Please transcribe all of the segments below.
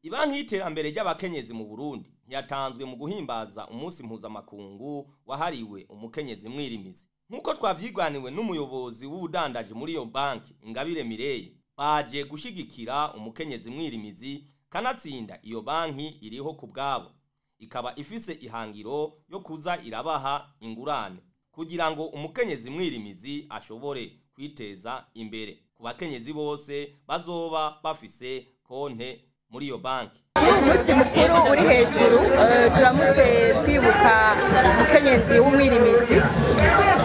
Ibanki y'iterambere ry'abakenyezi mu Burundi ntiyatanzwe mu guhimbaza umunsi mpuzamakungu wahariwe umukenyezi mwirimizi. Nkuko twavyigwaniwe n'umuyobozi w'ubudandaji muri iyo banki Ingabire Mireille, baje gushigikira umukenyezi mwirimizi kanatsinda iyo banki iriho ku bwabo. Ikaba ifise ihangiro yo kuza irabaha ingurane kugira ngo umukenyezi mwirimizi ashobore kwiteza imbere. Ku bakenyezi bose bazoba bafise konte muri iyo banki. Umunsi mukuru uri hejuru turamutse twibuka umukenyezi w'umwirimizi.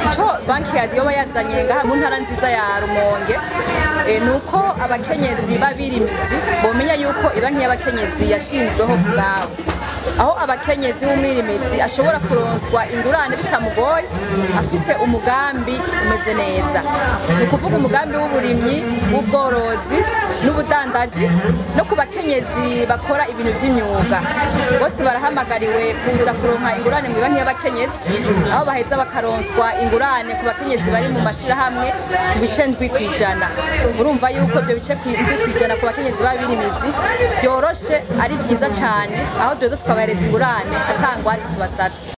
Ico banki yoba yazanye ngaha mu ntara nziza ya Rumonge nuko abakenyezi babirimizi bomenya yuko ibanki y'abakenyezi yashinzweho kubwabo, aho abakenyezi w'umwirimizi ashobora kuronswa ingurane bitamugoye afise umugambi umeze neza. Ni kuvuga umugambi w'uburimyi, w'ubworozi n'ubudandaji, no ku bakenyezi bakora ibintu vy'imyuga bose barahamagariwe kuza kuronka ingurane mu banki y'abakenyezi, aho baheza bakaronswa ingurane ku bakenyezi bari mu mashirahamwe mu bice 7%. Urumva yuko ibyo bice 7% ku bakenyezi babirimizi byoroshe ari vyiza cane, aho duheza tukabahereza ingurane atangwate tubasavye.